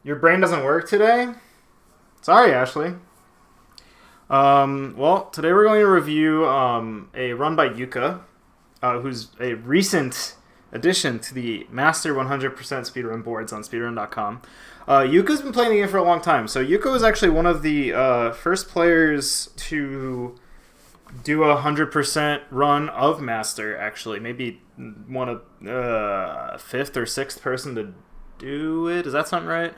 Your brain doesn't work today? Sorry, Ashley. Well, today we're going to review a run by Yuka, who's a recent addition to the Master 100% speedrun boards on speedrun.com. Yuka's been playing the game for a long time, so Yuka was actually one of the first players to do a 100% run of Master, actually. Maybe one of fifth or sixth person to do it. Does that sound right?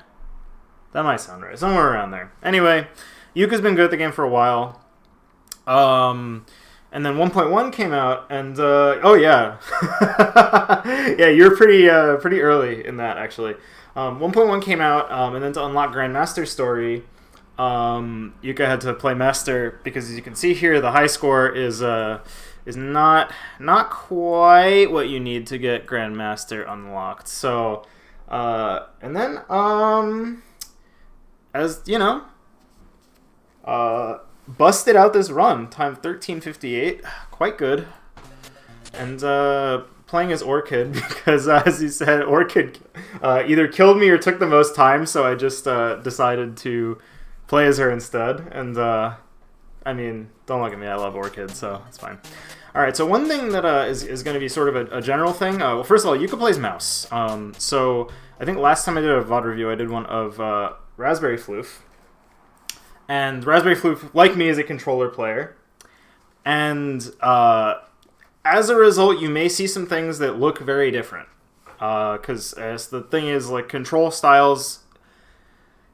That might sound right. Somewhere around there. Anyway, Yuka's been good at the game for a while. And then 1.1 came out, and oh yeah, yeah, you're pretty early in that actually. 1.1 came out, and then to unlock Grandmaster Story, Yuka had to play Master because, as you can see here, the high score is not quite what you need to get Grandmaster unlocked. So, and then as you know, busted out this run, time 13:58, quite good, and playing as Orchid because, as you said, Orchid either killed me or took the most time, so I just decided to play as her instead. And I mean, don't look at me, I love Orchid, so it's fine. Alright, so one thing that is going to be sort of a general thing. Well, first of all, Yuka plays mouse. So I think last time I did a VOD review, I did one of Raspberry Floof. And Raspberry Floof, like me, is a controller player. And as a result, you may see some things that look very different. Because the thing is, like, control styles,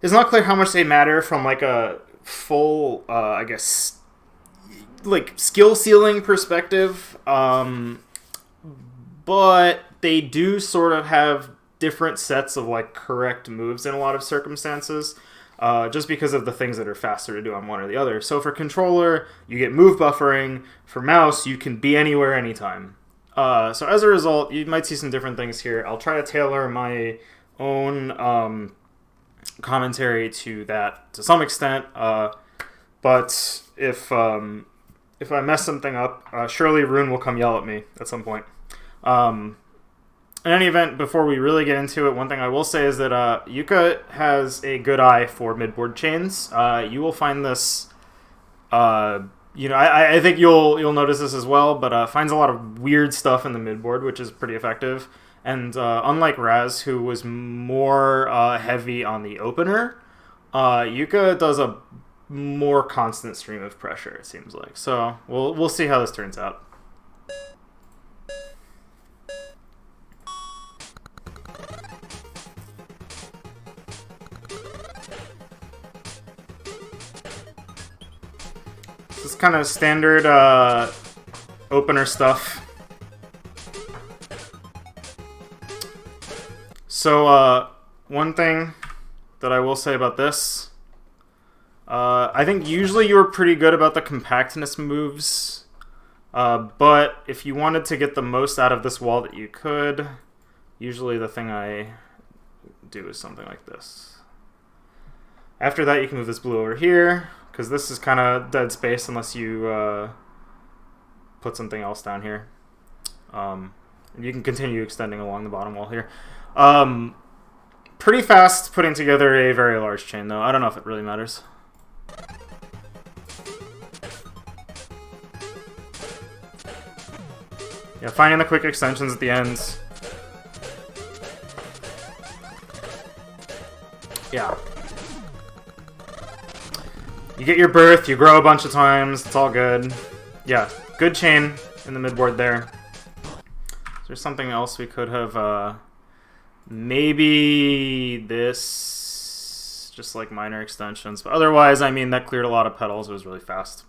it's not clear how much they matter from, like, a full, I guess, like, skill ceiling perspective. But they do sort of have different sets of, like, correct moves in a lot of circumstances. Just because of the things that are faster to do on one or the other. So for controller, you get move buffering. For mouse, you can be anywhere, anytime. So as a result, you might see some different things here. I'll try to tailor my own commentary to that to some extent. But if I mess something up, surely Rune will come yell at me at some point. In any event, before we really get into it, one thing I will say is that Yuka has a good eye for midboard chains. You will find this, I think you'll notice this as well, but finds a lot of weird stuff in the midboard, which is pretty effective. And unlike Raz, who was more heavy on the opener, Yuka does a more constant stream of pressure, it seems like. So we'll see how this turns out. This is kind of standard opener stuff. So one thing that I will say about this, I think usually you were pretty good about the compactness moves, but if you wanted to get the most out of this wall that you could, usually the thing I do is something like this. After that, you can move this blue over here, because this is kind of dead space unless you put something else down here. And you can continue extending along the bottom wall here. Pretty fast putting together a very large chain, though. I don't know if it really matters. Yeah, finding the quick extensions at the ends. Yeah. You get your birth, you grow a bunch of times, it's all good. Yeah, good chain in the midboard there. Is there something else we could have, maybe this, just like minor extensions. But otherwise, I mean, that cleared a lot of petals, it was really fast.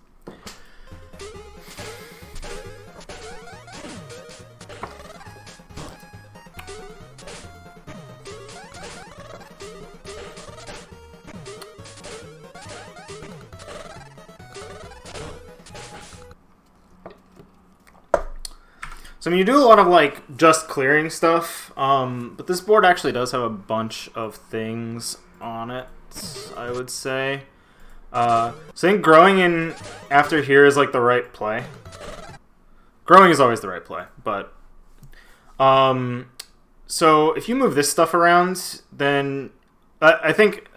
So I mean, you do a lot of like just clearing stuff, but this board actually does have a bunch of things on it, I would say. So I think growing in after here is like the right play. Growing is always the right play, but so if you move this stuff around, then I think,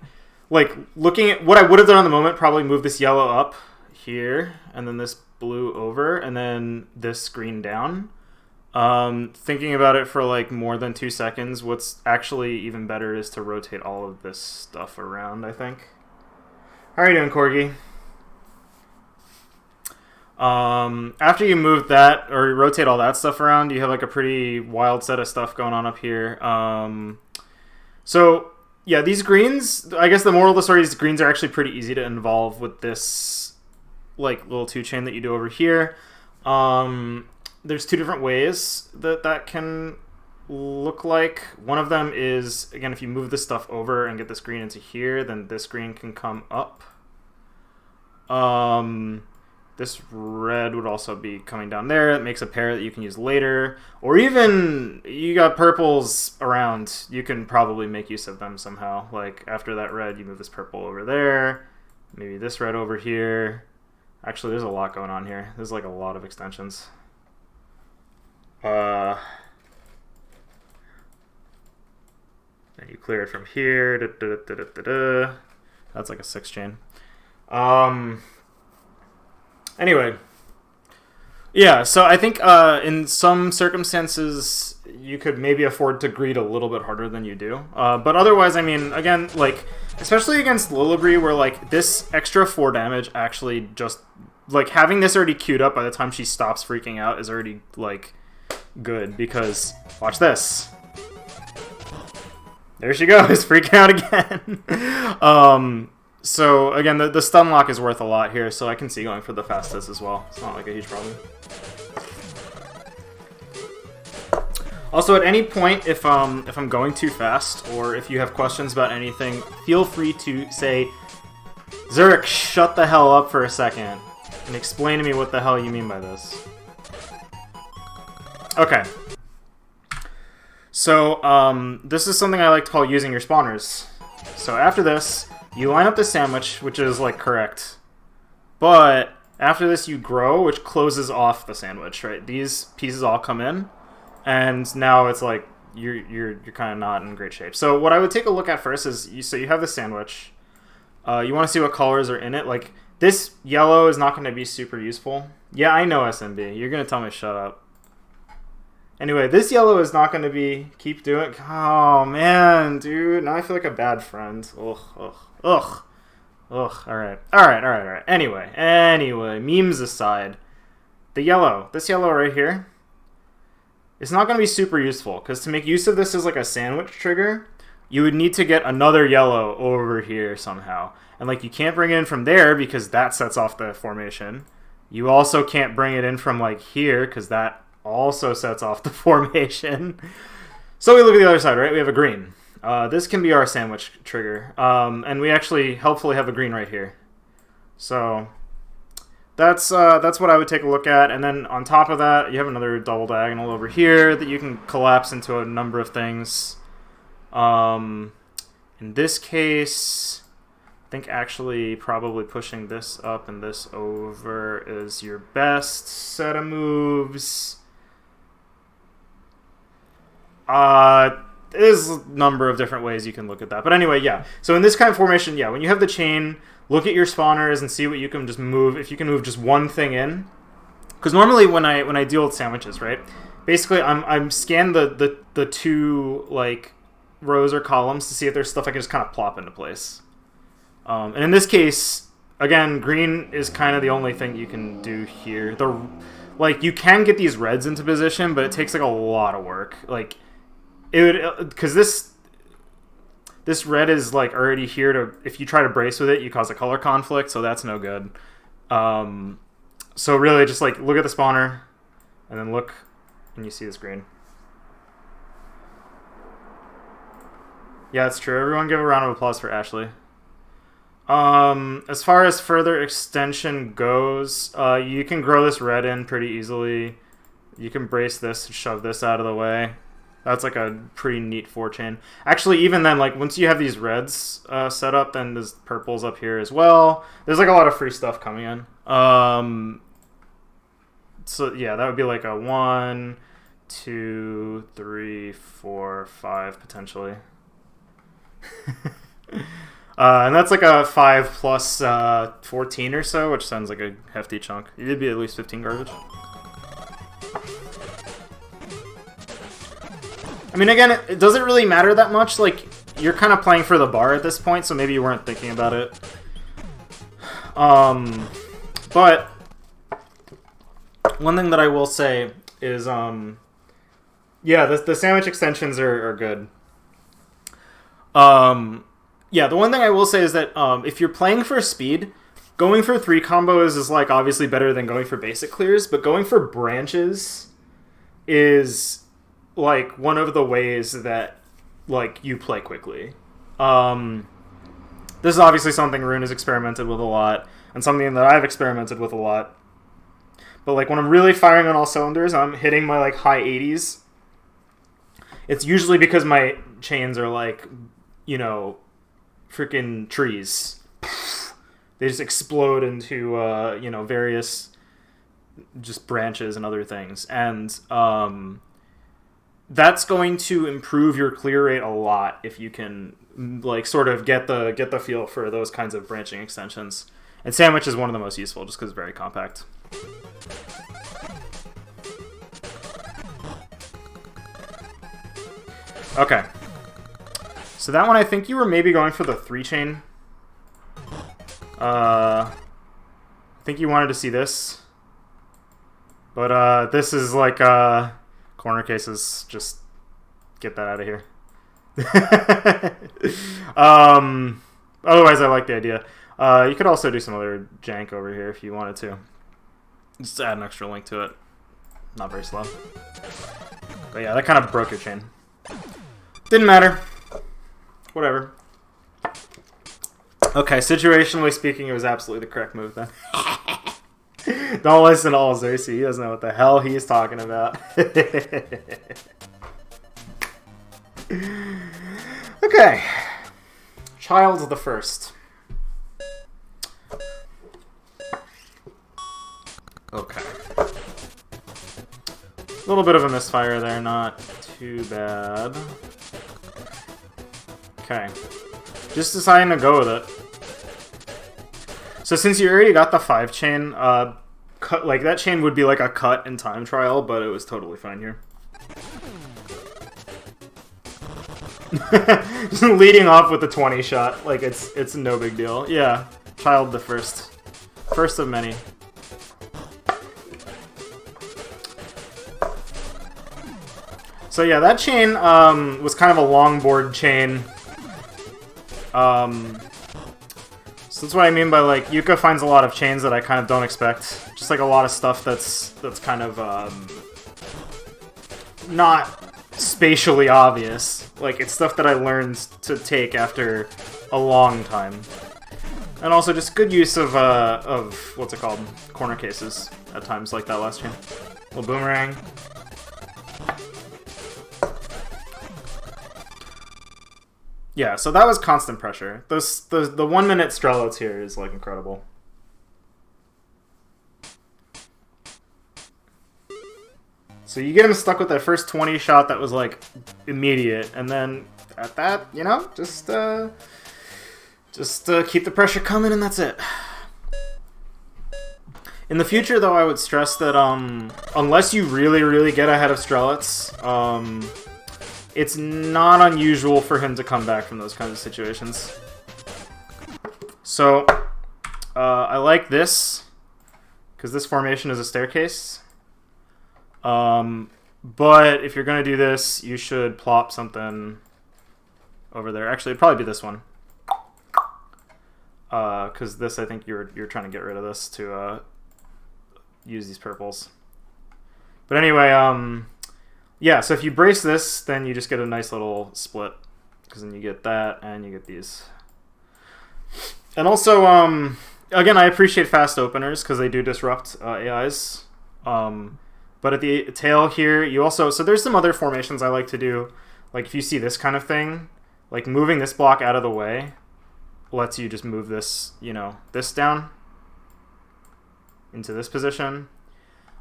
like, looking at what I would have done on the moment, probably move this yellow up here, and then this blue over, and then this green down. Thinking about it for, like, more than 2 seconds, what's actually even better is to rotate all of this stuff around, I think. How are you doing, Corgi? After you move that, or you rotate all that stuff around, you have, like, a pretty wild set of stuff going on up here. So, yeah, these greens, I guess the moral of the story is greens are actually pretty easy to involve with this, like, little 2-chain that you do over here. There's 2 different ways that can look like. One of them is, again, if you move this stuff over and get this green into here, then this green can come up. This red would also be coming down there. It makes a pair that you can use later. Or even, you got purples around. You can probably make use of them somehow. Like, after that red, you move this purple over there. Maybe this red over here. Actually, there's a lot going on here. There's, like, a lot of extensions. Then you clear it from here. That's like a 6-chain. Anyway, yeah, so I think in some circumstances you could maybe afford to greed a little bit harder than you do. But otherwise, I mean, again, like, especially against Lilibri, where, like, this extra 4 damage actually just, like, having this already queued up by the time she stops freaking out is already, like, good, because, watch this. There she goes, freaking out again. So, again, the stun lock is worth a lot here, so I can see going for the fastest as well. It's not like a huge problem. Also, at any point, if I'm going too fast, or if you have questions about anything, feel free to say, Zurich, shut the hell up for a second, and explain to me what the hell you mean by this. Okay. So, this is something I like to call using your spawners. So, after this, you line up the sandwich, which is, like, correct. But after this, you grow, which closes off the sandwich, right? These pieces all come in, and now it's like you're kind of not in great shape. So what I would take a look at first is, you have the sandwich. You want to see what colors are in it. Like, this yellow is not going to be super useful. Yeah, I know, SMB. You're going to tell me shut up. Anyway, this yellow is not going to be... Keep doing... Oh, man, dude. Now I feel like a bad friend. Ugh, ugh, ugh. Ugh, alright. Alright. Anyway, memes aside. The yellow. This yellow right here. It's not going to be super useful, because to make use of this as, like, a sandwich trigger, you would need to get another yellow over here somehow. And, like, you can't bring it in from there, because that sets off the formation. You also can't bring it in from, like, here, because that also sets off the formation. So we look at the other side, right? We have a green. This can be our sandwich trigger. And we actually helpfully have a green right here. So that's what I would take a look at. And then on top of that, you have another double diagonal over here that you can collapse into a number of things. In this case, I think actually probably pushing this up and this over is your best set of moves. There's a number of different ways you can look at that. But anyway, yeah. So in this kind of formation, yeah, when you have the chain, look at your spawners and see what you can just move. If you can move just one thing in. Because normally when I deal with sandwiches, right? Basically, I'm scan the 2, like, rows or columns to see if there's stuff I can just kind of plop into place. And in this case, again, green is kind of the only thing you can do here. Like, you can get these reds into position, but it takes, like, a lot of work. Like, it would, because this red is, like, already here to, if you try to brace with it, you cause a color conflict, so that's no good. So really just, like, look at the spawner, and then look, and you see this green. Yeah, it's true. Everyone give a round of applause for Ashley. As far as further extension goes, you can grow this red in pretty easily. You can brace this, shove this out of the way. That's like a pretty neat 4-chain. Actually, even then, like, once you have these reds set up, then there's purples up here as well. There's, like, a lot of free stuff coming in. So, yeah, that would be like a 1, 2, 3, 4, 5, potentially. And that's like a 5 plus 14 or so, which sounds like a hefty chunk. It'd be at least 15 garbage. I mean, again, it doesn't really matter that much. Like, you're kind of playing for the bar at this point, so maybe you weren't thinking about it. But one thing that I will say is, yeah, the sandwich extensions are good. Yeah, the one thing I will say is that if you're playing for speed, going for 3 combos is like obviously better than going for basic clears, but going for branches is like one of the ways that like you play quickly. This is obviously something Rune has experimented with a lot, and something that I've experimented with a lot. But like when I'm really firing on all cylinders, I'm hitting my like high 80s. It's usually because my chains are like, you know, freaking trees. They just explode into you know, various just branches and other things, and that's going to improve your clear rate a lot if you can like sort of get the feel for those kinds of branching extensions. And sandwich is one of the most useful just because it's very compact. Okay. So that one, I think you were maybe going for the 3-chain. I think you wanted to see this. But this is like corner cases. Just get that out of here. Otherwise, I like the idea. You could also do some other jank over here if you wanted to. Just add an extra link to it. Not very slow. But yeah, that kind of broke your chain. Didn't matter. Whatever. Okay, situationally speaking, it was absolutely the correct move then. Don't listen to all Xerxes. He doesn't know what the hell he's talking about. Okay. Child the first. Okay. A little bit of a misfire there, not too bad. Okay. Just deciding to go with it. So since you already got the 5-chain, cut, like that chain would be like a cut in time trial, but it was totally fine here. Just leading off with the 20 shot, like it's no big deal. Yeah, child the first. First of many. So yeah, that chain was kind of a longboard chain. So that's what I mean by like Yuka finds a lot of chains that I kind of don't expect. Just like a lot of stuff that's kind of not spatially obvious. Like it's stuff that I learned to take after a long time. And also just good use of what's it called? Corner cases at times like that last chain. Little boomerang. Yeah, so that was constant pressure. The 1 minute Strelets here is like incredible. So you get him stuck with that first 20 shot that was like immediate, and then at that, you know, just keep the pressure coming, and that's it. In the future, though, I would stress that unless you really get ahead of Strelets, it's not unusual for him to come back from those kinds of situations. So, I like this, because this formation is a staircase. But if you're going to do this, you should plop something over there. Actually, it'd probably be this one. Because this, I think you're trying to get rid of this to use these purples. But anyway, yeah, so if you brace this, then you just get a nice little split. Because then you get that, and you get these. And also, again, I appreciate fast openers, because they do disrupt AIs. But at the tail here, you also... So there's some other formations I like to do. Like, if you see this kind of thing, like, moving this block out of the way lets you just move this, you know, this down into this position.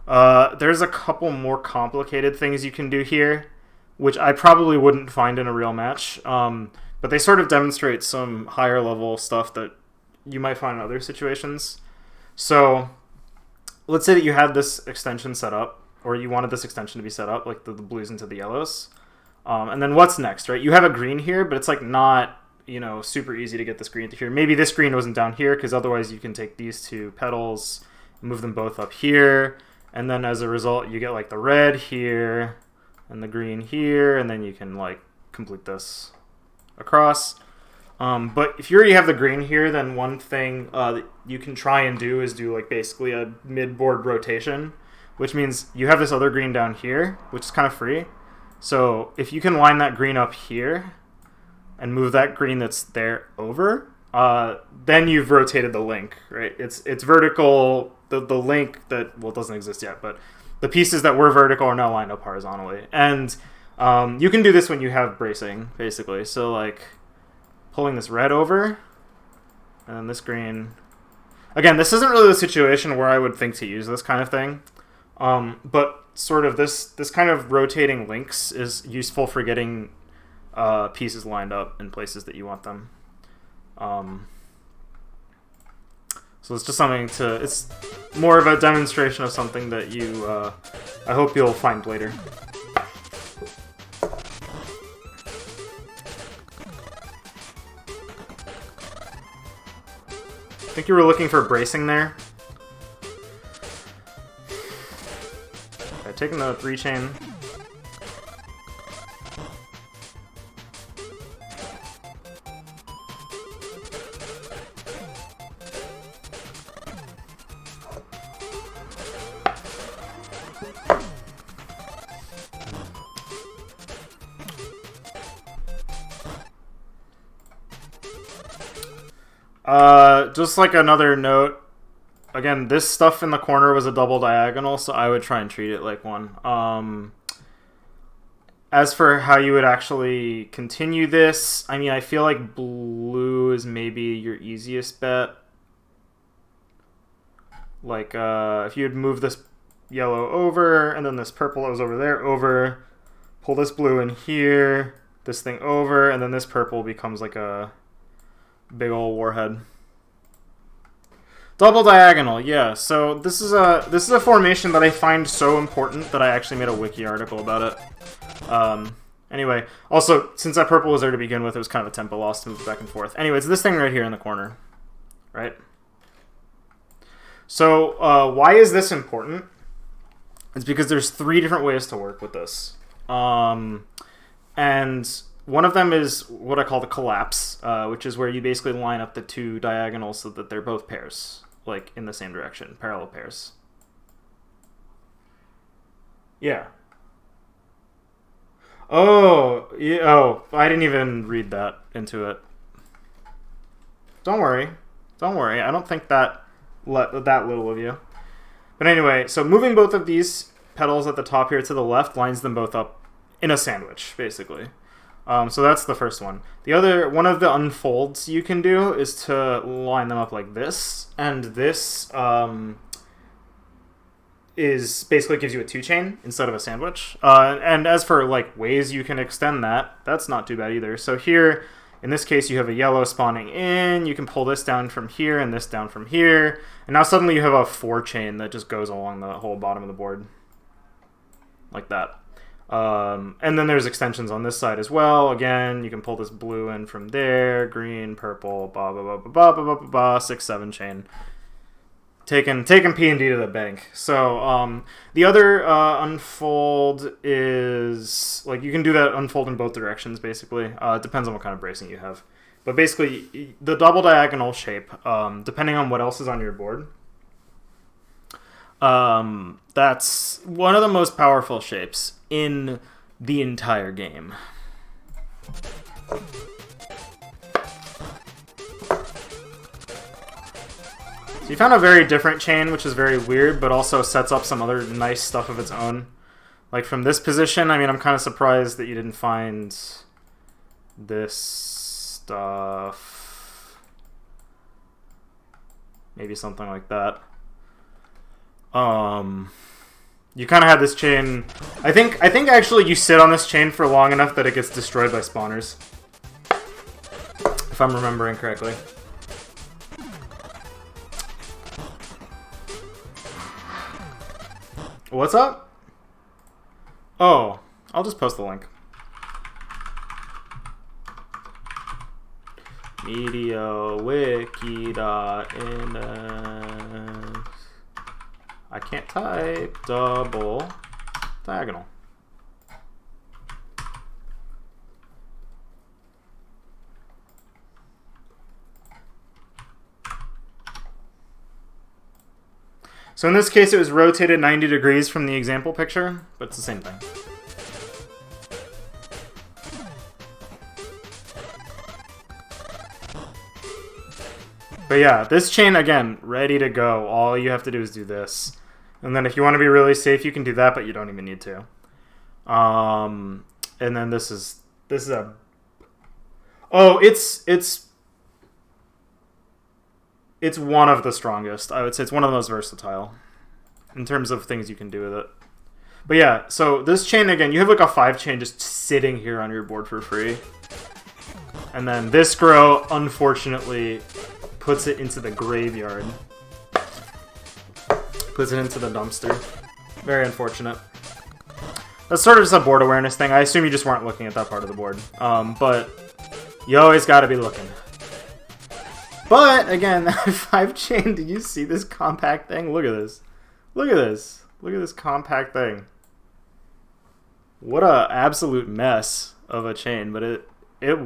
There's a couple more complicated things you can do here, which I probably wouldn't find in a real match. But but they sort of demonstrate some higher level stuff that you might find in other situations. So let's say that you had this extension set up, or you wanted this extension to be set up, like the blues into the yellows. And then what's next, right? You have a green here, but it's like not, you know, super easy to get this green to here. Maybe this green wasn't down here, because otherwise you can take these two petals, move them both up here, and then as a result you get like the red here and the green here, and then you can like complete this across. But if you already have the green here, then one thing that you can try and do is do like basically a mid-board rotation, which means you have this other green down here, which is kind of free. So if you can line that green up here and move that green that's there over, then you've rotated the link, right? It's vertical. The link that, well, it doesn't exist yet, but the pieces that were vertical are now lined up horizontally. And you can do this when you have bracing, basically. So like pulling this red over and then this green. Again, this isn't really the situation where I would think to use this kind of thing. But sort of this kind of rotating links is useful for getting pieces lined up in places that you want them. So it's just something to, it's more of a demonstration of something that you, I hope you'll find later. I think you were looking for bracing there. Okay, taking the 3-chain. Just like another note, again, this stuff in the corner was a double diagonal, so I would try and treat it like one. As for how you would actually continue this, I mean, I feel like blue is maybe your easiest bet. Like, if you would move this yellow over, and then this purple that was over there over, pull this blue in here, this thing over, and then this purple becomes like a big old warhead. Double diagonal, yeah. So this is a formation that I find so important that I actually made a wiki article about it. Anyway, also since that purple was there to begin with, it was kind of a tempo loss to move back and forth. Anyway, it's this thing right here in the corner, right? So why is this important? It's because there's 3 different ways to work with this, and one of them is what I call the collapse, which is where you basically line up the 2 diagonals so that they're both pairs, like in the same direction, parallel pairs. Yeah. Oh, yeah, oh, I didn't even read that into it. Don't worry. Don't worry. I don't think that little of you. But anyway, so moving both of these petals at the top here to the left lines them both up in a sandwich, basically. So that's the first one. The other one of the unfolds you can do is to line them up like this, and this is basically gives you a 2-chain instead of a sandwich. And as for like ways you can extend that, that's not too bad either. So here, in this case, you have a yellow spawning in. You can pull this down from here and this down from here, and now suddenly you have a 4-chain that just goes along the whole bottom of the board, like that. And then there's extensions on this side as well. Again, you can pull this blue in from there, green, purple, blah, blah, blah, blah, blah, blah, blah, blah, 6, 7 chain. Taking P&D to the bank. So the other unfold is, like, you can do that unfold in both directions, basically. It depends on what kind of bracing you have. But basically, the double diagonal shape, depending on what else is on your board, that's one of the most powerful shapes in the entire game. So you found a very different chain, which is very weird, but also sets up some other nice stuff of its own. Like from this position, I mean, I'm kind of surprised that you didn't find this stuff. Maybe something like that. You kind of had this chain. I think actually you sit on this chain for long enough that it gets destroyed by spawners. if I'm remembering correctly. What's up? Oh, I'll just post the link. MediaWiki.index. I can't type. Double diagonal. So in this case, it was rotated 90 degrees from the example picture, but it's the same thing. But yeah, this chain, again, ready to go. All you have to do is do this. And then if you want to be really safe, you can do that, but you don't even need to. And then this is a... Oh, it's one of the strongest. I would say it's one of the most versatile in terms of things you can do with it. But yeah, so this chain, again, you have like a 5 chain just sitting here on your board for free. And then this grow, unfortunately, puts it into the graveyard. Puts it into the dumpster. Very unfortunate. That's sort of just a board awareness thing. I assume you just weren't looking at that part of the board. But you always gotta be looking. But, again, that 5 chain, did you see this compact thing? Look at this. Look at this. Look at this compact thing. What a absolute mess of a chain, but it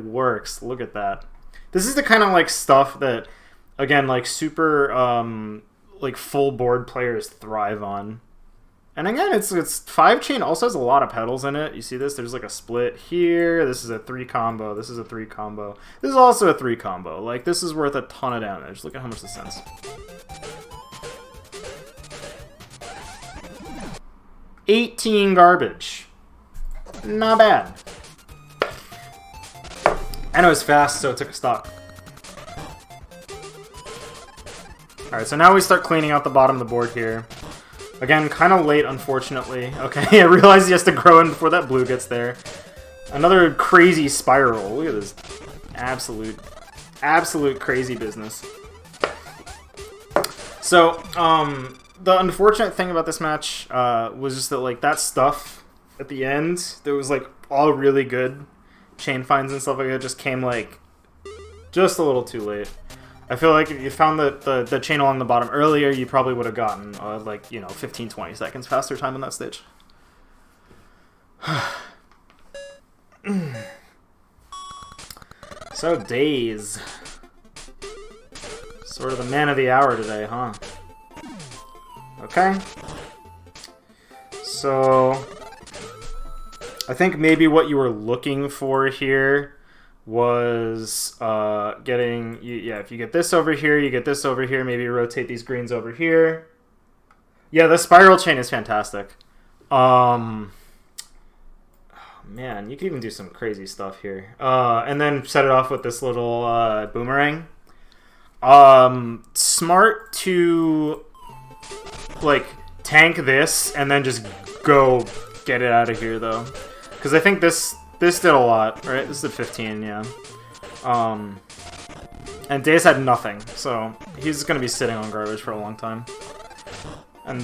works. Look at that. This is the kind of, like, stuff that, again, like, super, like, full board players thrive on. And again, it's 5 chain also has a lot of petals in it. You see this? There's like a split here. This is a 3 combo. This is a 3 combo. This is also a 3 combo. Like, this is worth a ton of damage. Look at how much this sends. $18 garbage. Not bad. And it was fast, so it took a stock. Alright, so now we start cleaning out the bottom of the board here. Again, kind of late, unfortunately. Okay, I realized he has to grow in before that blue gets there. Another crazy spiral. Look at this. Absolute crazy business. So, the unfortunate thing about this match was just that, like, that stuff at the end, there was, like, all really good chain finds and stuff like that just came, like, just a little too late. I feel like if you found the chain along the bottom earlier, you probably would have gotten, like, you know, 15-20 seconds faster time on that stage. So, Days. Sort of the man of the hour today, huh? Okay. So, I think maybe what you were looking for here was getting, yeah, if you get this over here, you get this over here, maybe rotate these greens over here. Yeah, the spiral chain is fantastic. Oh, man, you can even do some crazy stuff here. And then set it off with this little boomerang. Smart to, like, tank this and then just go get it out of here, though. Because I think this did a lot, right? This did 15, yeah. And Days had nothing, so he's going to be sitting on garbage for a long time. And,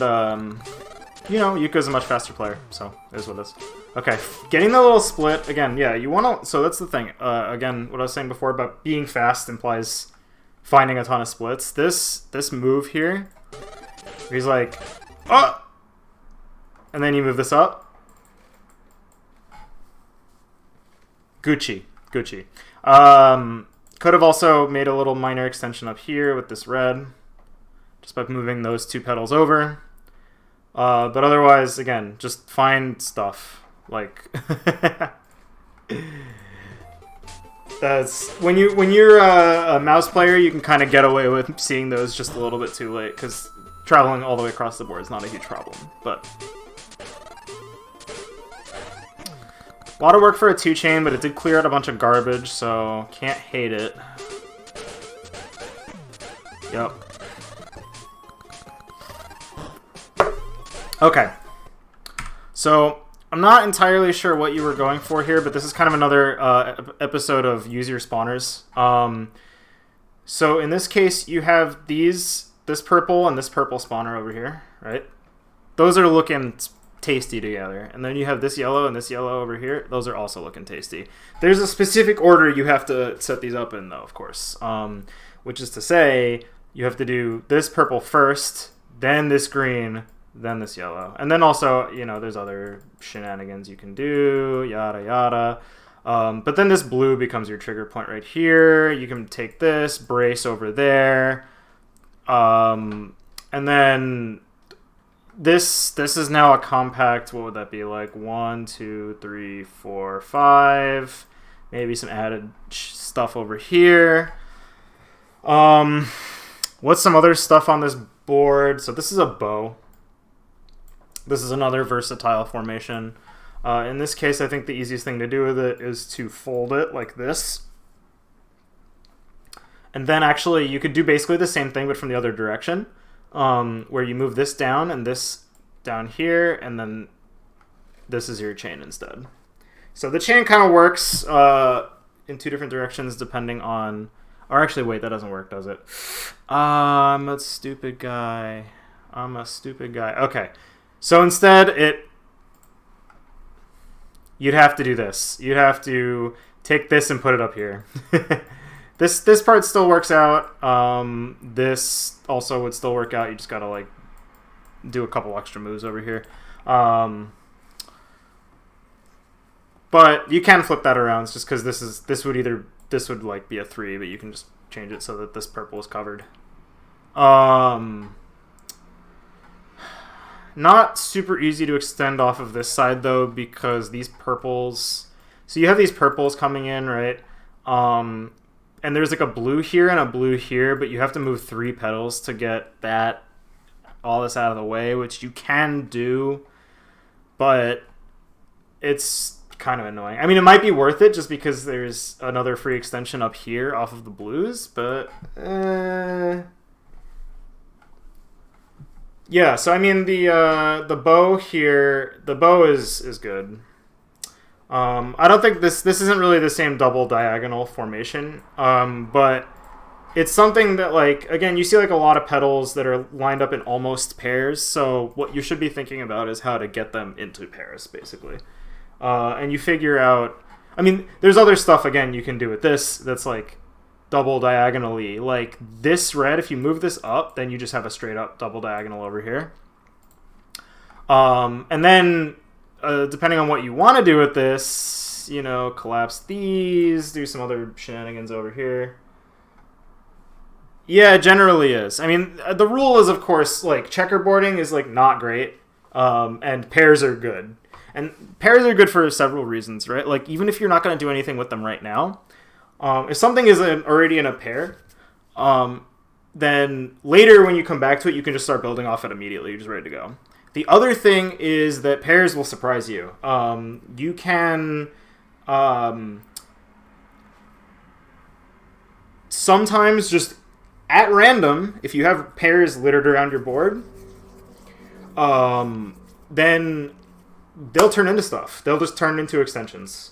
you know, Yuka's a much faster player, so it is what it is. Okay, getting the little split, again, yeah, you want to... So that's the thing. Again, what I was saying before about being fast implies finding a ton of splits. This move here, he's like, oh! And then you move this up. Gucci. Could have also made a little minor extension up here with this red, just by moving those 2 petals over. But otherwise, again, just find stuff. Like, that's when you're a mouse player, you can kind of get away with seeing those just a little bit too late, because traveling all the way across the board is not a huge problem. But a lot of work for a 2-chain, but it did clear out a bunch of garbage, so can't hate it. Yep. Okay. So, I'm not entirely sure what you were going for here, but this is kind of another episode of Use Your Spawners. So in this case, you have this purple and this purple spawner over here, right? Those are looking tasty together. And then you have this yellow and this yellow over here. Those are also looking tasty. There's a specific order you have to set these up in, though, of course. Which is to say, you have to do this purple first, then this green, then this yellow. And then also, you know, there's other shenanigans you can do, yada yada. But then this blue becomes your trigger point right here. You can take this, brace over there. And then this is now a compact, what would that be, like 1, 2, 3, 4, 5. Maybe some added stuff over here. What's some other stuff on this board? So this is a bow. This is another versatile formation. In this case, I think the easiest thing to do with it is to fold it like this. And then actually, you could do basically the same thing, but from the other direction, where you move this down and this down here, and then this is your chain instead. So the chain kind of works in two different directions depending on... Or actually, wait, that doesn't work, does it? I'm a stupid guy. Okay. So instead, you'd have to do this. You'd have to take this and put it up here. This part still works out. This also would still work out. You just gotta like do a couple extra moves over here. But you can flip that around. It's just because this would like be a 3, but you can just change it so that this purple is covered. Not super easy to extend off of this side, though, because these purples... So you have these purples coming in, right? And there's like a blue here and a blue here, but you have to move 3 petals to get all this out of the way, which you can do, but it's kind of annoying. I mean, it might be worth it just because there's another free extension up here off of the blues, but... Yeah, so I mean the bow here, the bow is good. I don't think this isn't really the same double diagonal formation, but it's something that, like, again, you see like a lot of petals that are lined up in almost pairs, so what you should be thinking about is how to get them into pairs, basically. And you figure out, I mean, there's other stuff, again, you can do with this that's like double diagonally. Like this red, if you move this up, then you just have a straight up double diagonal over here. And then depending on what you want to do with this, you know, collapse these, do some other shenanigans over here. Yeah, it generally is. I mean, the rule is, of course, like checkerboarding is like not great, and pairs are good. And pairs are good for several reasons, right? Like even if you're not going to do anything with them right now, if something is already in a pair, then later when you come back to it, you can just start building off it immediately. You're just ready to go. The other thing is that pairs will surprise you. You can sometimes just at random, if you have pairs littered around your board, then they'll turn into stuff. They'll just turn into extensions.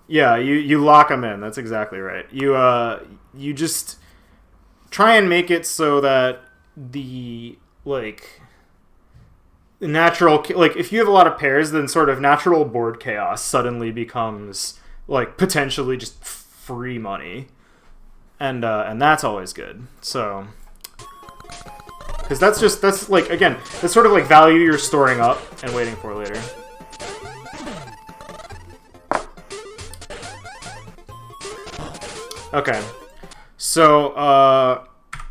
Yeah, you lock them in. That's exactly right. You just try and make it so that the natural, like if you have a lot of pairs, then sort of natural board chaos suddenly becomes like potentially just free money, and that's always good. So because that's like, again, that's sort of like value you're storing up and waiting for later. Okay, so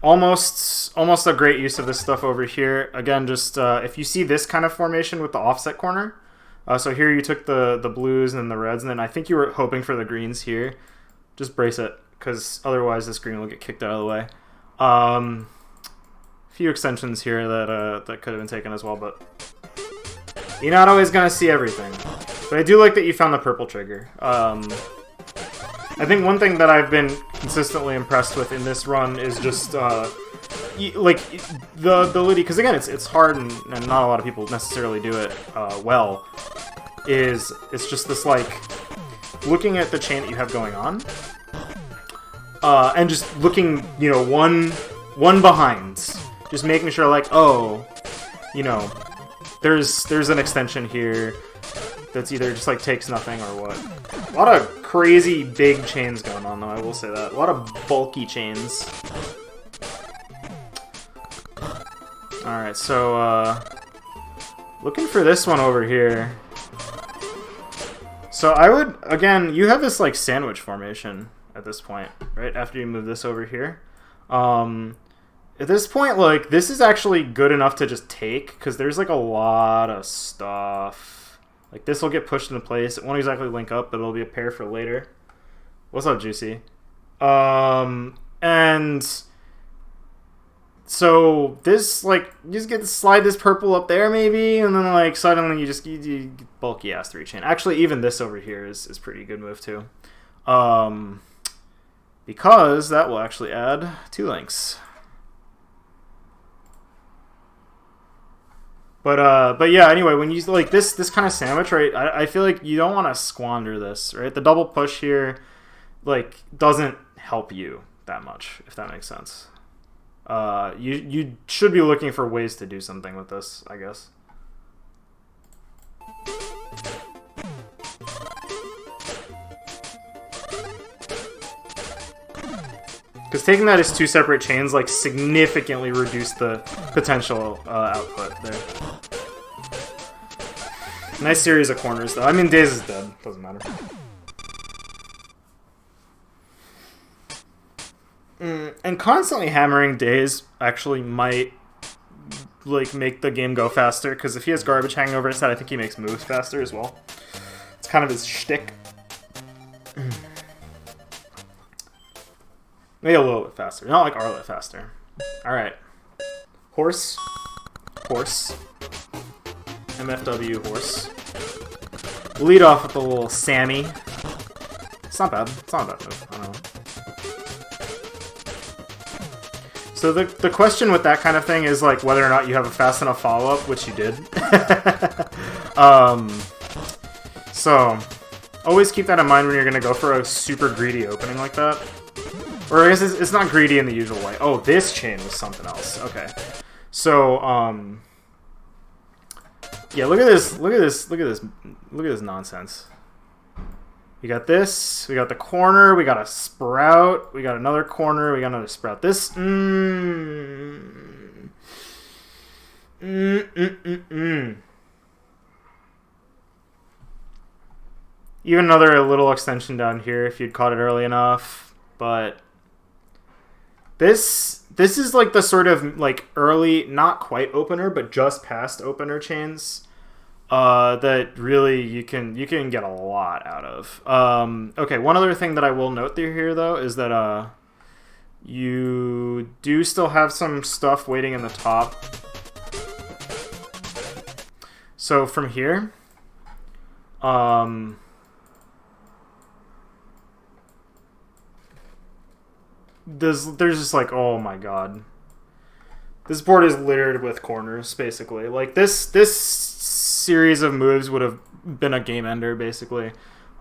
almost a great use of this stuff over here. Again, just if you see this kind of formation with the offset corner, so here you took the blues and then the reds, and then I think you were hoping for the greens here. Just brace it, because otherwise this green will get kicked out of the way. A few extensions here that could have been taken as well, but you're not always going to see everything. But I do like that you found the purple trigger. I think one thing that I've been consistently impressed with in this run is just like the ability, because again, it's hard and not a lot of people necessarily do it well. It's just this like looking at the chain that you have going on, and just looking, you know, one behind, just making sure like, oh, you know, there's an extension here that's either just like takes nothing or what. A lot of crazy big chains going on though, I will say that. A lot of bulky chains. Alright, so looking for this one over here. So I would, again, you have this like sandwich formation at this point, right? After you move this over here. At this point, like, this is actually good enough to just take, because there's like a lot of stuff. Like, this will get pushed into place. It won't exactly link up, but it'll be a pair for later. What's up, Juicy? And so this, like, you just get to slide this purple up there, maybe, and then, like, suddenly you get bulky-ass 3-chain. Actually, even this over here is pretty good move, too. Because that will actually add 2 links. But yeah, anyway, when you, like, this kind of sandwich, right, I feel like you don't want to squander this, right? The double push here, like, doesn't help you that much, if that makes sense. You should be looking for ways to do something with this, I guess. Because taking that as 2 separate chains, like, significantly reduced the potential output there. Nice series of corners, though. I mean, Daze is dead. Doesn't matter. And constantly hammering Daze actually might, like, make the game go faster, because if he has garbage hanging over his head, I think he makes moves faster as well. It's kind of his shtick. Maybe a little bit faster. Not like Arlet faster. Alright. Horse. Horse. MFW horse. We'll lead off with a little Sammy. It's not bad. It's not a bad move. I don't know. So the question with that kind of thing is like whether or not you have a fast enough follow-up, which you did. So always keep that in mind when you're going to go for a super greedy opening like that. Or I guess it's not greedy in the usual way. Oh, this chain was something else. Okay. So, yeah, look at this. Look at this. Look at this. Look at this nonsense. We got this. We got the corner. We got a sprout. We got another corner. We got another sprout. This. Even another little extension down here if you'd caught it early enough. But this is like the sort of like early, not quite opener, but just past opener chains that really you can get a lot out of. Okay, one other thing that I will note here though is that you do still have some stuff waiting in the top. So from here, there's just like, oh my god, this board is littered with corners basically. Like this series of moves would have been a game ender basically.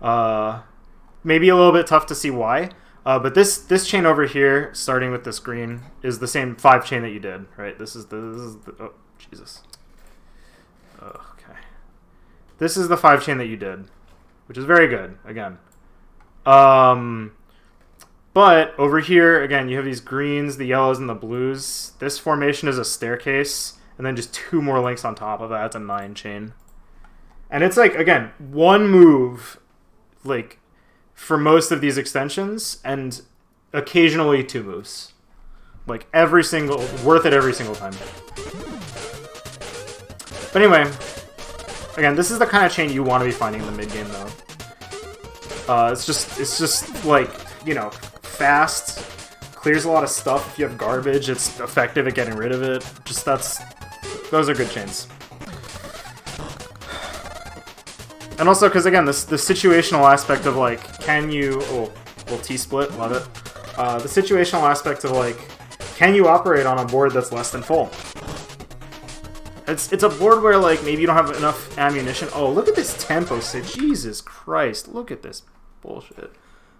Maybe a little bit tough to see why, but this chain over here starting with this green is the same 5 chain that you did, right? This is the oh Jesus. Okay, this is the 5 chain that you did, which is very good again. But over here, again, you have these greens, the yellows, and the blues. This formation is a staircase, and then just 2 more links on top of that. It's a 9 chain. And it's like, again, 1 move, like, for most of these extensions, and occasionally 2 moves. Like, worth it every single time. But anyway, again, this is the kind of chain you want to be finding in the mid-game, though. It's just, like, you know, fast, clears a lot of stuff. If you have garbage, it's effective at getting rid of it. Just those are good chains. And also, because again, the situational aspect of like, can you, oh, little T-split, love it. The situational aspect of like, can you operate on a board that's less than full? It's a board where, like, maybe you don't have enough ammunition. Oh, look at this tempo save. Jesus Christ. Look at this bullshit.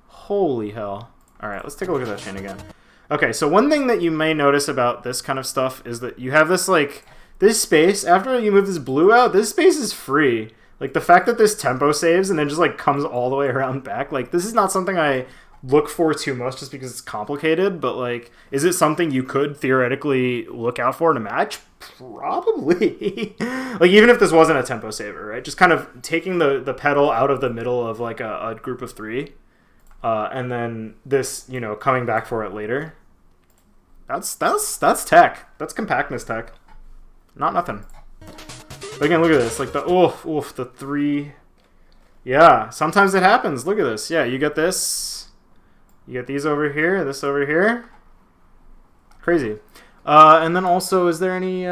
Holy hell. Alright, let's take a look at that chain again. Okay, so one thing that you may notice about this kind of stuff is that you have this, like, this space. After you move this blue out, this space is free. Like, the fact that this tempo saves and then just, like, comes all the way around back. Like, this is not something I look for too much just because it's complicated, but, like, is it something you could theoretically look out for in a match? Probably. Like, even if this wasn't a tempo saver, right? Just kind of taking the Petal out of the middle of, like, a group of 3, and then this, you know, coming back for it later. That's tech. That's compactness tech. Not nothing. But again, look at this. Like, the 3... Yeah, sometimes it happens. Look at this. Yeah, you get this... You get these over here, this over here. Crazy. And then also, is there any...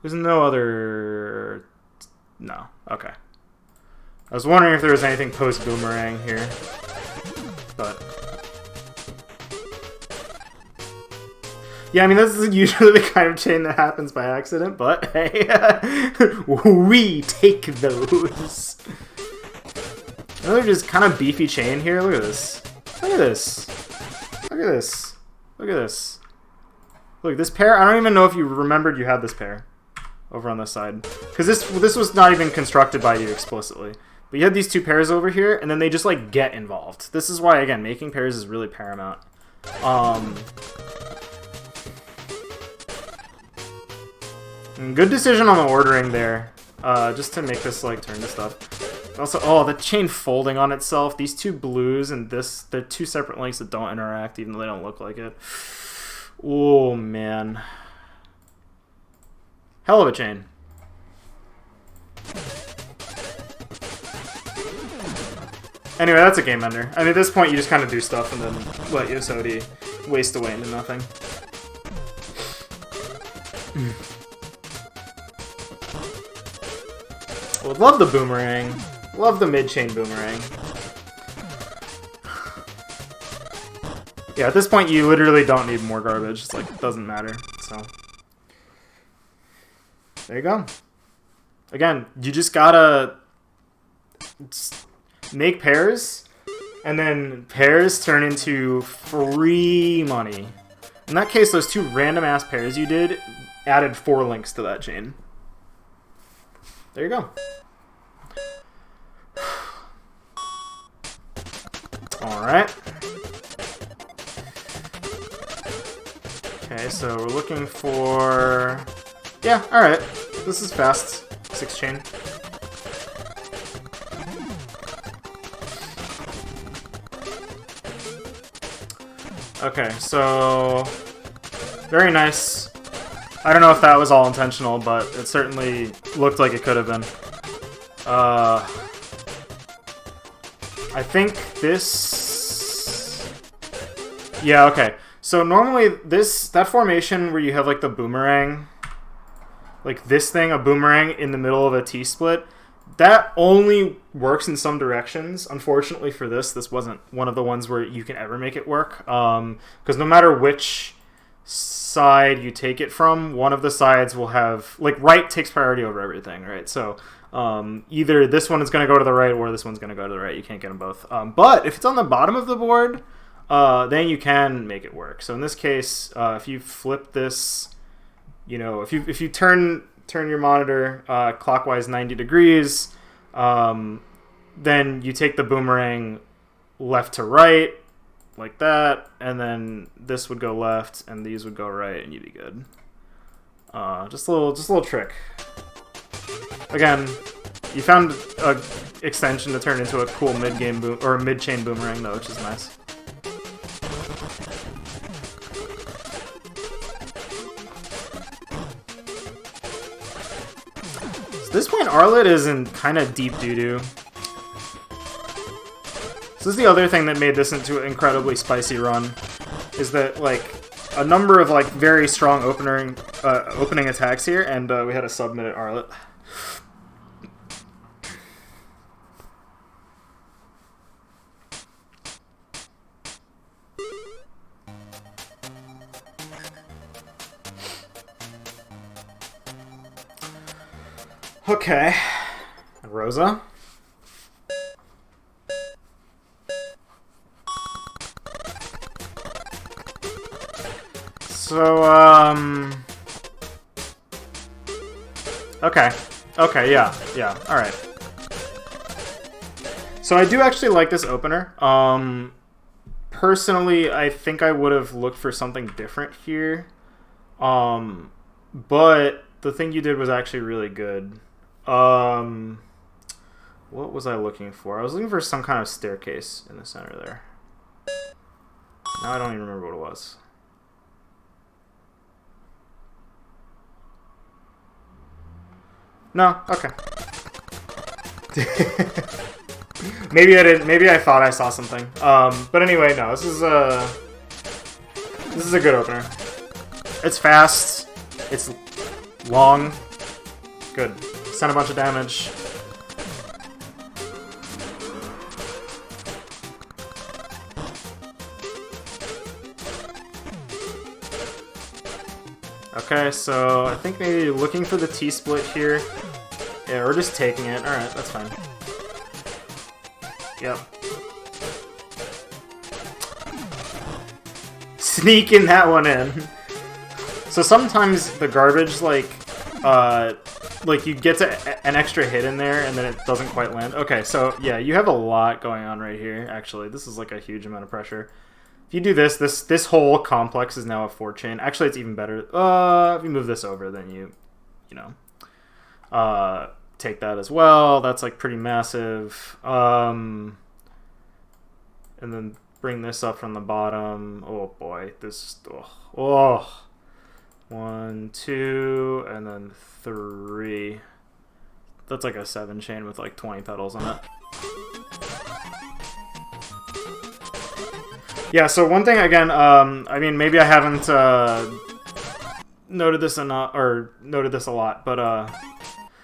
There's no other... No. Okay. I was wondering if there was anything post-boomerang here. But... Yeah, I mean, this is usually the kind of chain that happens by accident, but hey, we take those. Another just kind of beefy chain here. Look at this. Look at this. Look at this. Look at this. Look, this pair, I don't even know if you remembered you had this pair over on this side. Because this was not even constructed by you explicitly. But you had these 2 pairs over here, and then they just, like, get involved. This is why, again, making pairs is really paramount. Good decision on the ordering there, just to make this, like, turn to stuff. Also, oh, the chain folding on itself. These 2 blues and this, they're 2 separate links that don't interact, even though they don't look like it. Oh, man. Hell of a chain. Anyway, that's a game ender. I mean, at this point, you just kind of do stuff and then let Yosodi waste away into nothing. Would love the boomerang. Love the mid-chain boomerang. Yeah, at this point you literally don't need more garbage. It's like, it doesn't matter. So, there you go. Again, you just gotta make pairs, and then pairs turn into free money. In that case, those 2 random-ass pairs you did added 4 links to that chain. There you go. Alright. Okay, so we're looking for... Yeah, alright. This is fast. 6 chain. Okay, so... Very nice. I don't know if that was all intentional, but it certainly looked like it could have been. I think this... Yeah, okay. So normally that formation where you have like the boomerang, like this thing, a boomerang in the middle of a T-split, that only works in some directions. Unfortunately for this wasn't one of the ones where you can ever make it work. Because no matter which side you take it from, one of the sides will have, like, right takes priority over everything, right? So either this one is going to go to the right or this one's going to go to the right. You can't get them both. But if it's on the bottom of the board, then you can make it work. So in this case, if you flip this, you know, if you turn your monitor clockwise 90 degrees, then you take the boomerang left to right, like that, and then this would go left, and these would go right, and you'd be good. Just a little trick. Again, you found a extension to turn into a cool mid-game boom or mid-chain boomerang though, which is nice. So this point, Arlet is in kind of deep doo-doo. So this is the other thing that made this into an incredibly spicy run, is that, like, a number of, like, very strong opening attacks here, and we had a submit at Arlet. Okay. Rosa. So, okay. Okay, yeah, alright. So I do actually like this opener. Personally, I think I would have looked for something different here. But the thing you did was actually really good. What was I looking for? I was looking for some kind of staircase in the center there. Now I don't even remember what it was. No, okay. Maybe I didn't. Maybe I thought I saw something. But anyway, no. This is a good opener. It's fast. It's long. Good. Sent a bunch of damage. Okay, so I think maybe looking for the T-split here. Yeah, or just taking it. Alright, that's fine. Yep. Sneaking that one in. So sometimes the garbage, like you get to an extra hit in there and then it doesn't quite land. Okay, so yeah, you have a lot going on right here, actually. This is like a huge amount of pressure. If you do this whole complex is now a 4-chain. Actually, it's even better. If you move this over, then you know, take that as well. That's like pretty massive. And then bring this up from the bottom. Oh boy, this. Oh. 1, 2, and then 3. That's like a 7-chain with like 20 petals on it. Yeah, so one thing again, I mean, maybe I haven't noted this enough, or noted this a lot, but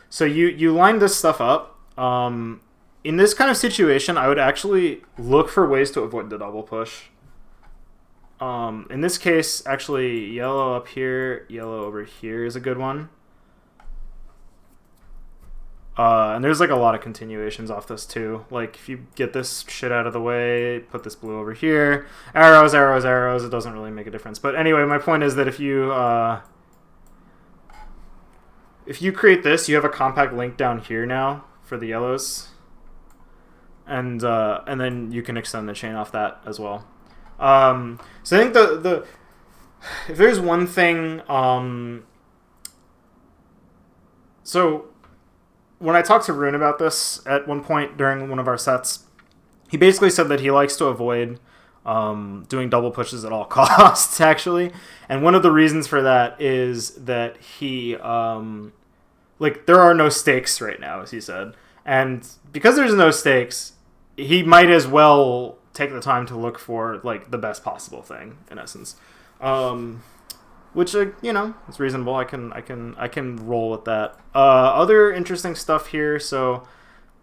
so you line this stuff up. In this kind of situation, I would actually look for ways to avoid the double push. In this case, actually, yellow up here, yellow over here is a good one. And there's like a lot of continuations off this too. Like if you get this shit out of the way, put this blue over here, arrows, arrows, arrows, it doesn't really make a difference. But anyway, my point is that if you create this, you have a compact link down here now for the yellows. And then you can extend the chain off that as well. So I think the if there's one thing, so when I talked to Rune about this at one point during one of our sets, he basically said that he likes to avoid doing double pushes at all costs, actually. And one of the reasons for that is that he, like, there are no stakes right now, as he said. And because there's no stakes, he might as well take the time to look for, like, the best possible thing, in essence. Which, you know, it's reasonable. I can roll with that. Other interesting stuff here. So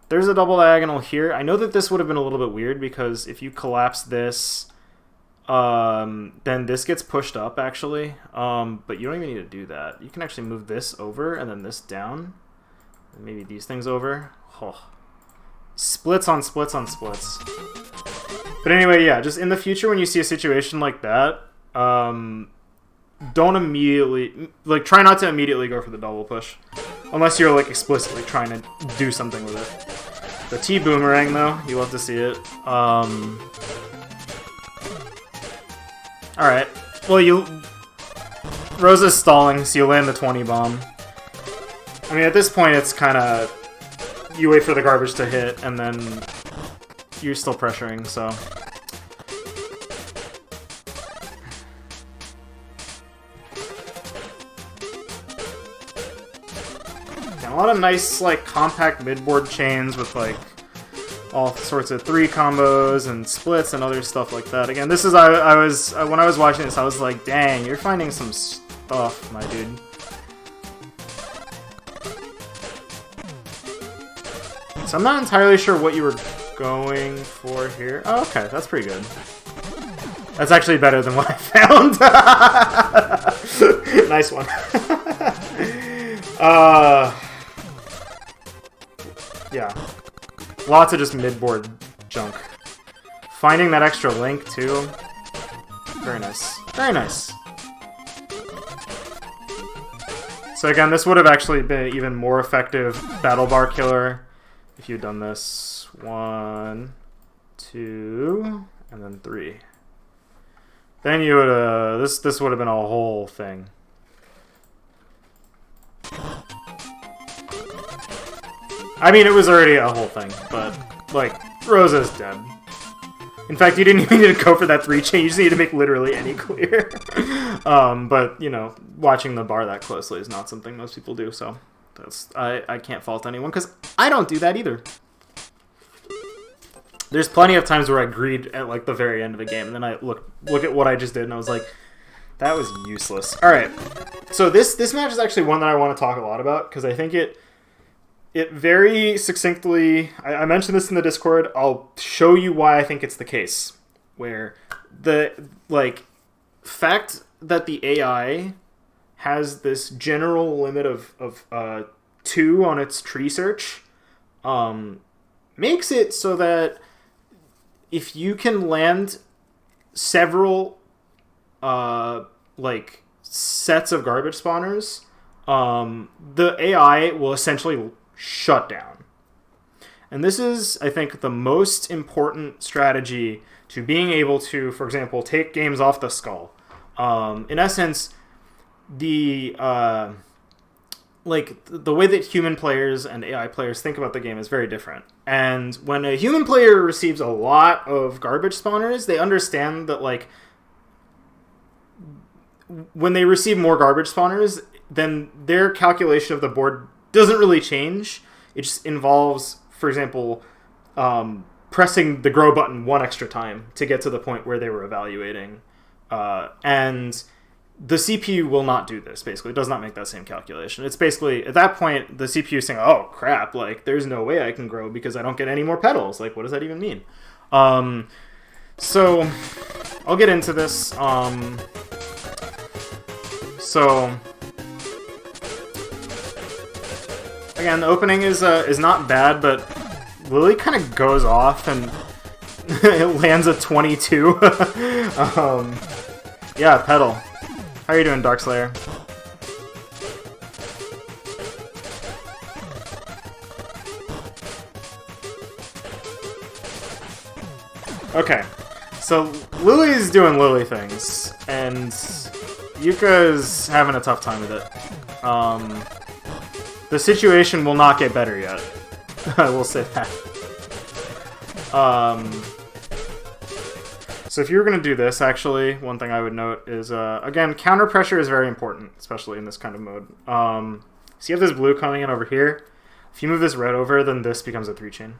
there's a double diagonal here. I know that this would have been a little bit weird because if you collapse this, then this gets pushed up actually. But you don't even need to do that. You can actually move this over and then this down, and maybe these things over. Oh. Splits on splits on splits. But anyway, yeah. Just in the future when you see a situation like that, don't immediately, like, try not to immediately go for the double push. Unless you're, like, explicitly trying to do something with it. The T-boomerang, though, you love to see it. Alright. Well, Rosa's stalling, so you land the 20 bomb. I mean, at this point, it's kind of, you wait for the garbage to hit, and then you're still pressuring, so. A lot of nice, like, compact midboard chains with, like, all sorts of 3 combos and splits and other stuff like that. Again, this is, when I was watching this, I was like, dang, you're finding some stuff, my dude. So I'm not entirely sure what you were going for here. Oh, okay, that's pretty good. That's actually better than what I found. Nice one. Yeah. Lots of just mid-board junk. Finding that extra link, too. Very nice. Very nice. So again, this would have actually been even more effective battle bar killer if you'd done this. 1, 2, and then 3. Then you would this would have been a whole thing. I mean, it was already a whole thing, but like Rosa's dead. In fact, you didn't even need to go for that 3 chain. You just need to make literally any clear. But, you know, watching the bar that closely is not something most people do, so I can't fault anyone, because I don't do that either. There's plenty of times where I greed at, like, the very end of a game, and then I look at what I just did, and I was like, that was useless. Alright, so this match is actually one that I want to talk a lot about, because I think it very succinctly, I mentioned this in the Discord, I'll show you why I think it's the case. Where the, like, fact that the AI has this general limit of 2 on its tree search, makes it so that if you can land several, like, sets of garbage spawners, the AI will essentially shut down. And this is, I think, the most important strategy to being able to, for example, take games off the skull. In essence, the the way that human players and AI players think about the game is very different. And when a human player receives a lot of garbage spawners, they understand that, like, when they receive more garbage spawners, then their calculation of the board doesn't really change. It just involves, for example, pressing the grow button 1 extra time to get to the point where they were evaluating. And the CPU will not do this, basically. It does not make that same calculation. It's basically, at that point, the CPU is saying, oh, crap, like, there's no way I can grow because I don't get any more petals. Like, what does that even mean? So, I'll get into this. Again, the opening is not bad, but Lily kind of goes off and it lands a 22. Yeah, Petal. How are you doing, Darkslayer? Okay, so Lily's doing Lily things, and Yuka's having a tough time with it. The situation will not get better yet. I will say that. So if you were going to do this, actually, one thing I would note is, again, counter pressure is very important, especially in this kind of mode. So you have this blue coming in over here. If you move this red over, then this becomes a 3 chain.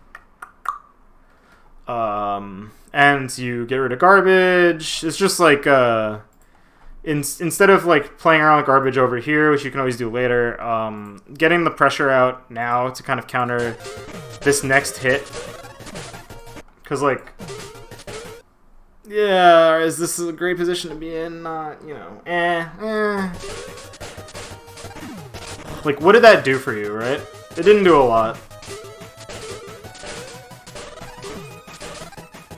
And you get rid of garbage. It's just like, instead of like playing around with garbage over here, which you can always do later, getting the pressure out now to kind of counter this next hit. Because, like, yeah, is this a great position to be in? Not, you know, Like, what did that do for you, right? It didn't do a lot.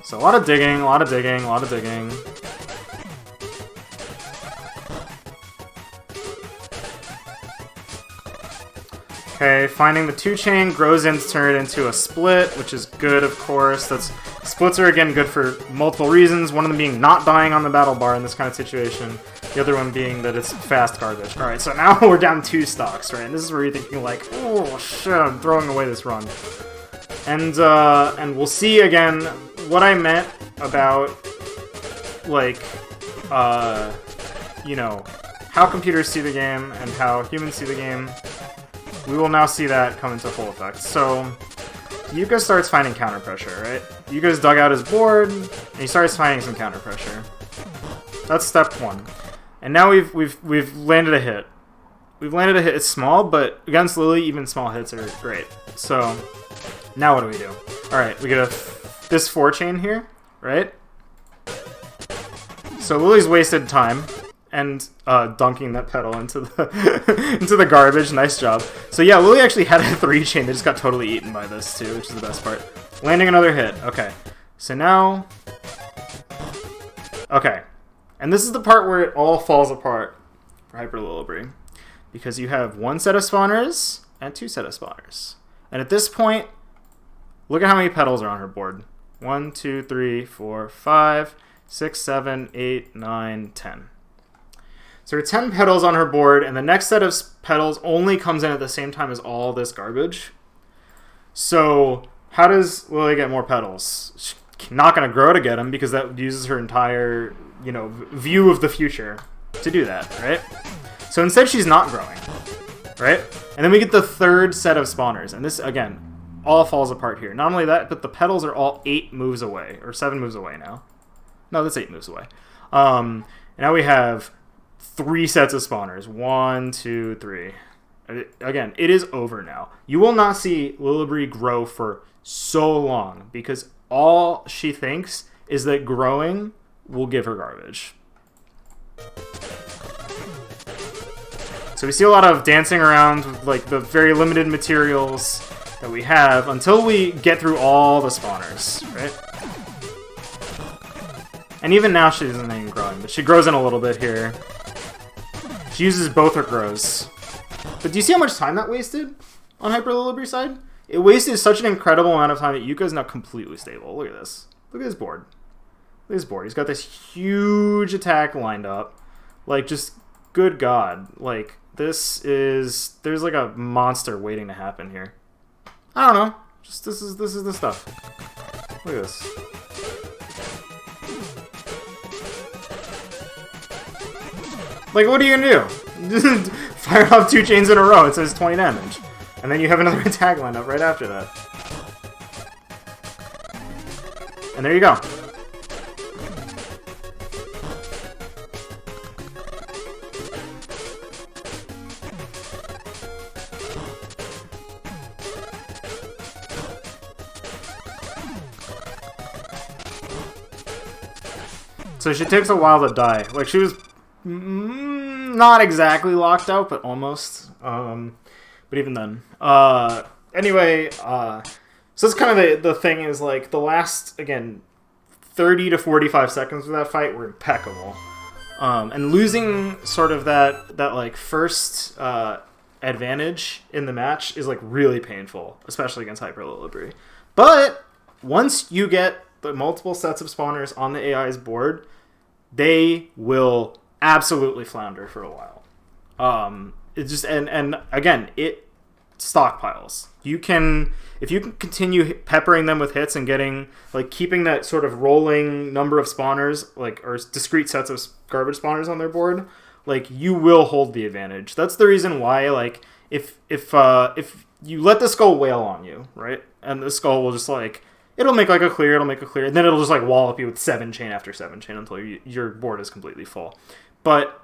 So a lot of digging, a lot of digging, a lot of digging. Okay, finding the 2 chain grows in to turn it into a split, which is good, of course. Splits are, again, good for multiple reasons. One of them being not dying on the battle bar in this kind of situation. The other one being that it's fast garbage. Alright, so now we're down 2 stocks, right? And this is where you're thinking, like, oh, shit, I'm throwing away this run. And we'll see, again, what I meant about, like, you know, how computers see the game and how humans see the game. We will now see that come into full effect. So, Yuka starts finding counter pressure, right? Yuka's dug out his board, and he starts finding some counter pressure. That's step 1. And now we've landed a hit. We've landed a hit. It's small, but against Lily, even small hits are great. So, now what do we do? Alright, we get this 4 chain here, right? So Lily's wasted time, and dunking that Petal into the into the garbage. Nice job. So yeah, Lily actually had a 3-chain. They just got totally eaten by this too, which is the best part. Landing another hit. Okay. So now... Okay. And this is the part where it all falls apart for Hyper Lilibri. Because you have 1 set of spawners and 2 set of spawners. And at this point, look at how many petals are on her board. 1, 2, 3, 4, 5, 6, 7, 8, 9, 10. So there are 10 petals on her board, and the next set of petals only comes in at the same time as all this garbage. So how does Lily get more petals? She's not going to grow to get them because that uses her entire, you know, view of the future to do that, right? So instead she's not growing, right? And then we get the 3rd set of spawners, and this, again, all falls apart here. Not only that, but the petals are all 8 moves away, or 7 moves away now. No, that's 8 moves away. And now we have 3 sets of spawners. 1, 2, 3. Again, it is over now. You will not see Lilibri grow for so long because all she thinks is that growing will give her garbage. So we see a lot of dancing around with like the very limited materials that we have until we get through all the spawners, right? And even now she isn't even growing, but she grows in a little bit here. She uses both her grows. But do you see how much time that wasted on Hyper Lilibri's side? It wasted such an incredible amount of time that Yuka is now completely stable. Look at this. Look at his board. Look at his board. He's got this huge attack lined up. Like, just, good God. Like, this is... There's like a monster waiting to happen here. I don't know. Just, this is the stuff. Look at this. Like, what are you gonna do? Fire off 2 chains in a row. It says 20 damage. And then you have another attack lined up right after that. And there you go. So she takes a while to die. Like, she was not exactly locked out, but almost. But even then. Anyway, so that's kind of the thing is, like, the last, again, 30 to 45 seconds of that fight were impeccable. And losing sort of that like, first advantage in the match is, like, really painful, especially against Hyper Lilibri. But once you get the multiple sets of spawners on the AI's board, they will absolutely flounder for a while. It just and again, it stockpiles. You can, if you can continue peppering them with hits and getting, like, keeping that sort of rolling number of spawners, like, or discrete sets of garbage spawners on their board, like, you will hold the advantage. That's the reason why, like, if you let the skull wail on you, right, and the skull will just, like, it'll make a clear, and then it'll just, like, wallop you with 7 chain after 7 chain until your board is completely full. But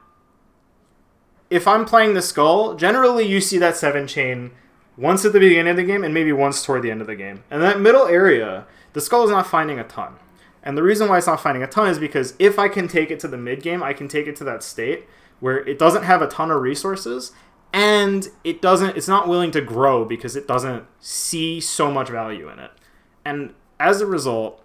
if I'm playing the skull, generally you see that 7 chain once at the beginning of the game and maybe once toward the end of the game. And that middle area, the skull is not finding a ton. And the reason why it's not finding a ton is because if I can take it to the mid game, I can take it to that state where it doesn't have a ton of resources and it's not willing to grow because it doesn't see so much value in it. And as a result,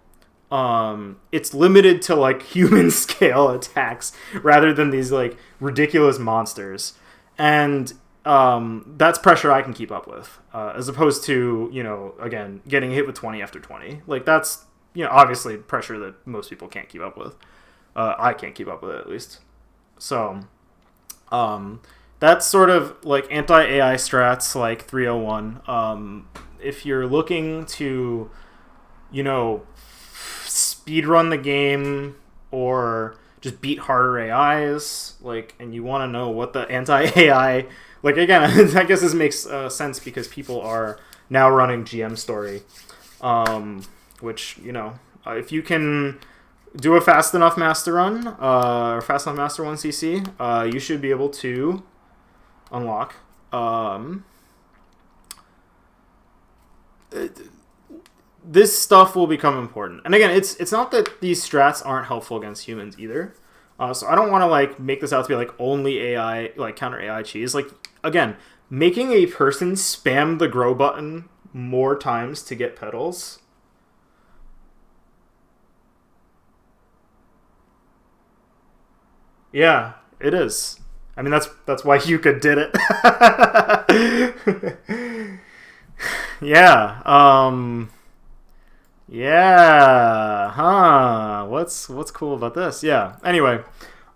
it's limited to, like, human scale attacks rather than these, like, ridiculous monsters. And that's pressure I can keep up with, as opposed to, you know, again, getting hit with 20 after 20. Like, that's, you know, obviously pressure that most people can't keep up with. I can't keep up with it, at least. So, that's sort of, like, anti-AI strats, like 301. If you're looking to, you know, speedrun the game or just beat harder AIs, like, and you want to know what the anti-AI, like, again, I guess this makes sense because people are now running GM story, which, you know, if you can do a fast enough master run, or fast enough master 1 CC, you should be able to unlock this stuff will become important. And again, it's not that these strats aren't helpful against humans either. So I don't want to like make this out to be like only AI, like counter AI cheese. Like again, making a person spam the grow button more times to get petals. Yeah, it is. I mean, that's why Yuka did it. Yeah. Yeah. Huh. What's cool about this? Yeah. Anyway.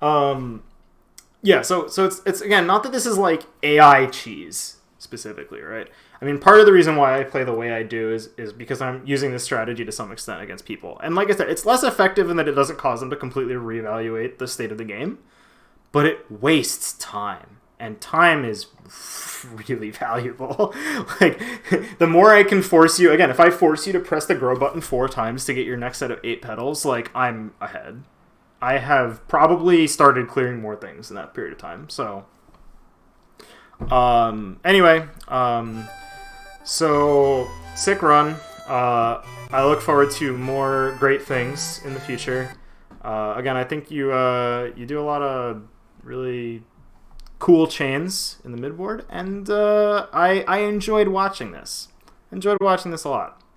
Yeah. So it's again not that this is like AI cheese specifically, right? I mean, part of the reason why I play the way I do is because I'm using this strategy to some extent against people. And like I said, it's less effective in that it doesn't cause them to completely reevaluate the state of the game, but it wastes time. And time is really valuable. Like, the more I can force you, again, if I force you to press the grow button 4 times to get your next set of 8 petals, like, I'm ahead. I have probably started clearing more things in that period of time. So, anyway, so, sick run. I look forward to more great things in the future. Again, I think you do a lot of really cool chains in the midboard, and I enjoyed watching this. Enjoyed watching this a lot.